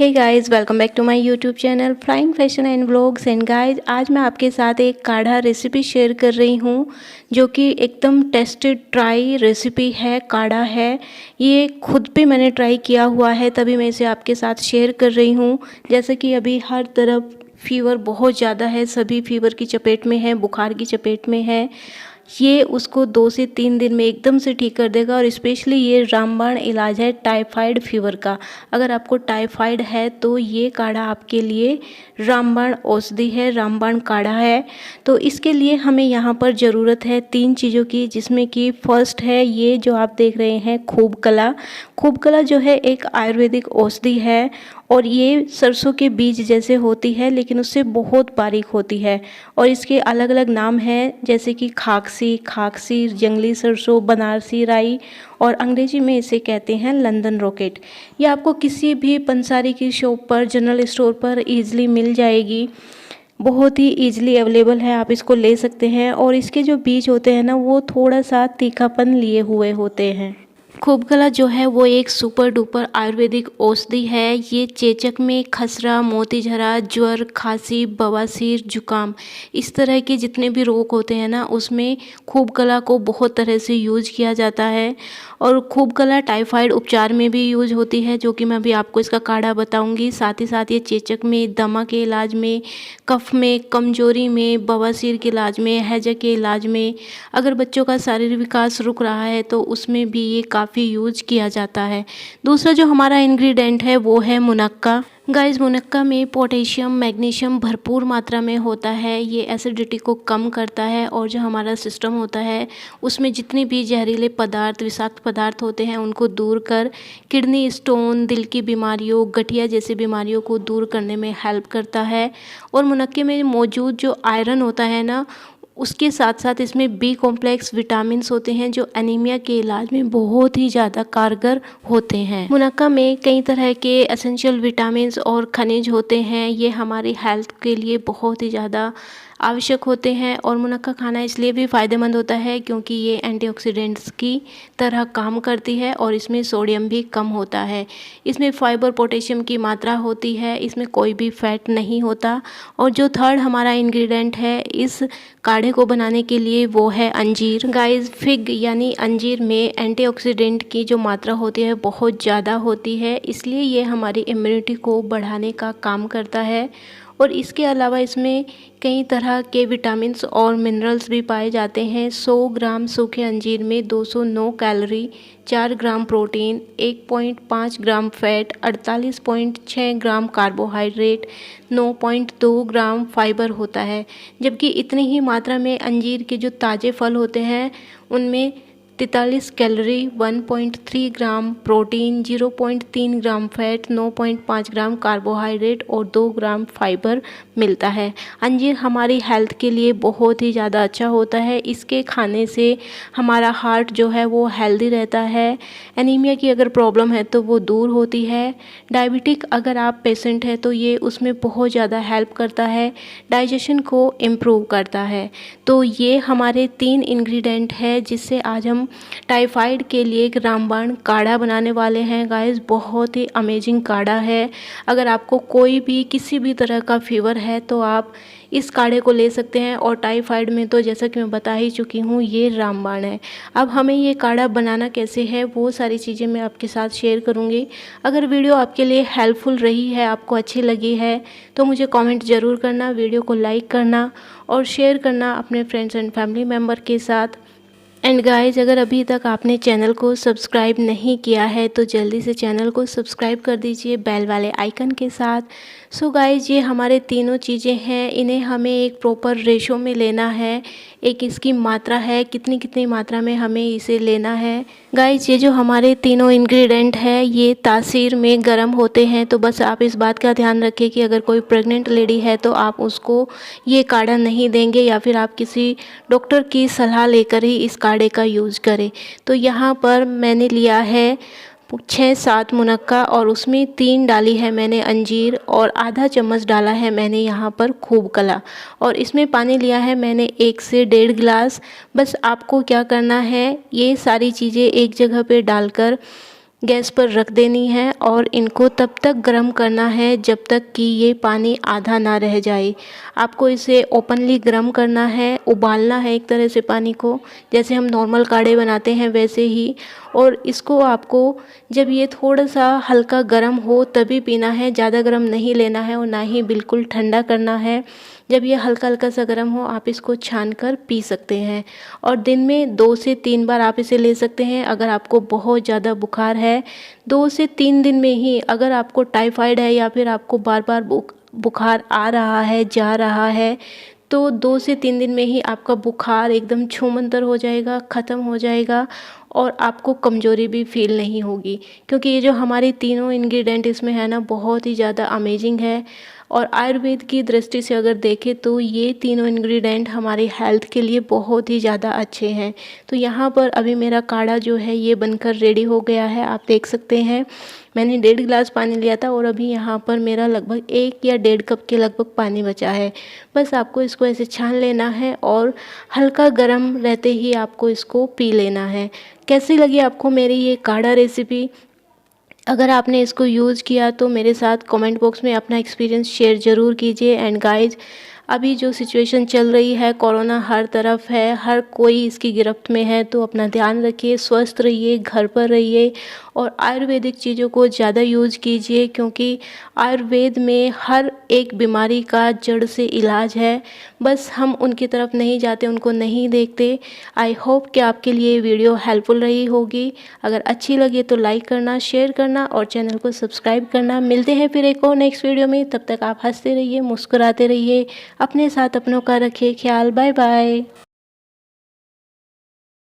Hey guys, welcome back to my YouTube channel flying fashion and vlogs. And guys, आज मैं आपके साथ एक काढ़ा रेसिपी शेयर कर रही हूँ जो कि एकदम टेस्टेड ट्राई रेसिपी है, काढ़ा है। ये खुद भी मैंने ट्राई किया हुआ है, तभी मैं इसे आपके साथ शेयर कर रही हूँ। जैसे कि अभी हर तरफ फीवर बहुत ज़्यादा है, सभी फीवर की चपेट में है, बुखार की चपेट में है। ये उसको 2 से 3 दिन में एकदम से ठीक कर देगा। और स्पेशली ये रामबाण इलाज है टाइफाइड फीवर का। अगर आपको टाइफाइड है तो ये काढ़ा आपके लिए रामबाण औषधि है, रामबाण काढ़ा है। तो इसके लिए हमें यहाँ पर ज़रूरत है 3 चीज़ों की, जिसमें कि फर्स्ट है ये जो आप देख रहे हैं खूब कला। खूब कला जो है एक आयुर्वेदिक औषधि है और ये सरसों के बीज जैसे होती है, लेकिन उससे बहुत बारीक होती है। और इसके अलग अलग नाम हैं, जैसे कि खाकसी, जंगली सरसों, बनारसी राई, और अंग्रेजी में इसे कहते हैं लंदन रॉकेट। ये आपको किसी भी पंसारी की शॉप पर, जनरल स्टोर पर ईजिली मिल जाएगी। बहुत ही ईजिली अवेलेबल है, आप इसको ले सकते हैं। और इसके जो बीज होते हैं ना, वो थोड़ा सा तीखापन लिए हुए होते हैं। खूब कला जो है वो एक सुपर डुपर आयुर्वेदिक औषधि है। ये चेचक में खसरा, मोतीझरा, ज्वर, खांसी, बवासीर, जुकाम, इस तरह के जितने भी रोग होते हैं ना, उसमें खूब कला को बहुत तरह से यूज किया जाता है। और खूब कला टाइफाइड उपचार में भी यूज होती है, जो कि मैं अभी आपको इसका काढ़ा बताऊंगी। साथ ही साथ ये चेचक में, दमा के इलाज में, कफ में, कमजोरी में, बवासीर के इलाज में, हैजा के इलाज में, अगर बच्चों का शारीरिक विकास रुक रहा है तो उसमें भी ये काफ़ी यूज किया जाता है। दूसरा जो हमारा इंग्रेडिएंट है वो है मुनक्का। गाइस, मुनक्का में पोटेशियम, मैग्नीशियम भरपूर मात्रा में होता है। ये एसिडिटी को कम करता है और जो हमारा सिस्टम होता है उसमें जितने भी जहरीले पदार्थ, विषाक्त पदार्थ होते हैं उनको दूर कर किडनी स्टोन, दिल की बीमारियों, गठिया जैसी बीमारियों को दूर करने में हेल्प करता है। और मुनक्के में मौजूद जो आयरन होता है ना, उसके साथ साथ इसमें बी कॉम्प्लेक्स विटामिन्स होते हैं जो एनीमिया के इलाज में बहुत ही ज़्यादा कारगर होते हैं। मुनक्का में कई तरह के एसेंशियल विटामिन्स और खनिज होते हैं। ये हमारी हेल्थ के लिए बहुत ही ज़्यादा आवश्यक होते हैं। और मुनक्का खाना इसलिए भी फ़ायदेमंद होता है क्योंकि ये एंटीऑक्सीडेंट्स की तरह काम करती है और इसमें सोडियम भी कम होता है। इसमें फाइबर, पोटेशियम की मात्रा होती है, इसमें कोई भी फैट नहीं होता। और जो थर्ड हमारा इंग्रेडिएंट है इस काढ़े को बनाने के लिए वो है अंजीर। गाइस, फिग यानी अंजीर में एंटीऑक्सीडेंट की जो मात्रा होती है बहुत ज़्यादा होती है, इसलिए ये हमारी इम्यूनिटी को बढ़ाने का काम करता है। और इसके अलावा इसमें कई तरह के विटामिन्स और मिनरल्स भी पाए जाते हैं। 100 ग्राम सूखे अंजीर में 209 कैलोरी, 4 ग्राम प्रोटीन, 1.5 ग्राम फैट, 48.6 ग्राम कार्बोहाइड्रेट, 9.2 ग्राम फाइबर होता है। जबकि इतनी ही मात्रा में अंजीर के जो ताज़े फल होते हैं उनमें 43 कैलोरी, 1.3 ग्राम प्रोटीन, 0.3 ग्राम फैट, 9.5 ग्राम कार्बोहाइड्रेट और 2 ग्राम फाइबर मिलता है। अंजीर हमारी हेल्थ के लिए बहुत ही ज़्यादा अच्छा होता है। इसके खाने से हमारा हार्ट जो है वो हेल्दी रहता है। एनीमिया की अगर प्रॉब्लम है तो वो दूर होती है। डायबिटिक अगर आप पेशेंट हैं तो ये उसमें बहुत ज़्यादा हेल्प करता है। डाइजेशन को इम्प्रूव करता है। तो ये हमारे 3 इंग्रेडिएंट है जिससे आज हम टाइफाइड के लिए एक रामबाण काढ़ा बनाने वाले हैं। गाइस, बहुत ही अमेजिंग काढ़ा है। अगर आपको कोई भी किसी भी तरह का फीवर है तो आप इस काढ़े को ले सकते हैं। और टाइफाइड में तो जैसा कि मैं बता ही चुकी हूँ ये रामबाण है। अब हमें ये काढ़ा बनाना कैसे है वो सारी चीज़ें मैं आपके साथ शेयर करूँगी। अगर वीडियो आपके लिए हेल्पफुल रही है, आपको अच्छी लगी है, तो मुझे कमेंट ज़रूर करना, वीडियो को लाइक करना और शेयर करना अपने फ्रेंड्स एंड फैमिली मेम्बर के साथ। एंड गाइज, अगर अभी तक आपने चैनल को सब्सक्राइब नहीं किया है तो जल्दी से चैनल को सब्सक्राइब कर दीजिए बेल वाले आइकन के साथ। सो गाइज, ये हमारे तीनों चीज़ें हैं, इन्हें हमें एक प्रॉपर रेशो में लेना है। एक इसकी मात्रा है, कितनी कितनी मात्रा में हमें इसे लेना है। गाइज, ये जो हमारे तीनों इंग्रेडिएंट है ये तासीर में गर्म होते हैं। तो बस आप इस बात का ध्यान रखें कि अगर कोई प्रेग्नेंट लेडी है तो आप उसको ये काढ़ा नहीं देंगे, या फिर आप किसी डॉक्टर की सलाह लेकर ही इस काढ़े का यूज़ करें। तो यहाँ पर मैंने लिया है 6-7 मुनक्का और उसमें 3 डाली है मैंने अंजीर और आधा चम्मच डाला है मैंने यहाँ पर खूब कला। और इसमें पानी लिया है मैंने 1 से 1.5 गिलास। बस आपको क्या करना है, ये सारी चीज़ें एक जगह पे डालकर गैस पर रख देनी है और इनको तब तक गर्म करना है जब तक कि ये पानी आधा ना रह जाए। आपको इसे ओपनली गर्म करना है, उबालना है एक तरह से पानी को, जैसे हम नॉर्मल काढ़े बनाते हैं वैसे ही। और इसको आपको जब ये थोड़ा सा हल्का गर्म हो तभी पीना है, ज़्यादा गर्म नहीं लेना है और ना ही बिल्कुल ठंडा करना है। जब ये हल्का हल्का सा गर्म हो आप इसको छान कर पी सकते हैं और दिन में 2 से 3 बार आप इसे ले सकते हैं। अगर आपको बहुत ज़्यादा बुखार है 2 से 3 दिन में ही, अगर आपको टाइफाइड है या फिर आपको बार बार बुखार आ रहा है जा रहा है, तो 2 से 3 दिन में ही आपका बुखार एकदम छूमंतर हो जाएगा, ख़त्म हो जाएगा और आपको कमज़ोरी भी फ़ील नहीं होगी। क्योंकि ये जो हमारे तीनों इंग्रेडिएंट इसमें है ना, बहुत ही ज़्यादा अमेजिंग है। और आयुर्वेद की दृष्टि से अगर देखें तो ये तीनों इंग्रेडिएंट हमारे हेल्थ के लिए बहुत ही ज़्यादा अच्छे हैं। तो यहाँ पर अभी मेरा काढ़ा जो है ये बनकर रेडी हो गया है, आप देख सकते हैं। मैंने 1.5 गिलास पानी लिया था और अभी यहाँ पर मेरा लगभग 1 या 1.5 कप के लगभग पानी बचा है। बस आपको इसको ऐसे छान लेना है और हल्का गर्म रहते ही आपको इसको पी लेना है। कैसी लगी आपको मेरी ये काढ़ा रेसिपी? अगर आपने इसको यूज़ किया तो मेरे साथ कमेंट बॉक्स में अपना एक्सपीरियंस शेयर ज़रूर कीजिए। एंड गाइज, अभी जो सिचुएशन चल रही है, कोरोना हर तरफ है, हर कोई इसकी गिरफ्त में है, तो अपना ध्यान रखिए, स्वस्थ रहिए, घर पर रहिए और आयुर्वेदिक चीज़ों को ज़्यादा यूज़ कीजिए। क्योंकि आयुर्वेद में हर एक बीमारी का जड़ से इलाज है, बस हम उनकी तरफ नहीं जाते, उनको नहीं देखते। आई होप कि आपके लिए वीडियो हेल्पफुल रही होगी। अगर अच्छी लगे तो लाइक करना, शेयर करना और चैनल को सब्सक्राइब करना। मिलते हैं फिर एक और नेक्स्ट वीडियो में, तब तक आप हंसते रहिए, मुस्कुराते रहिए, अपने साथ अपनों का रखिए ख्याल। Bye bye.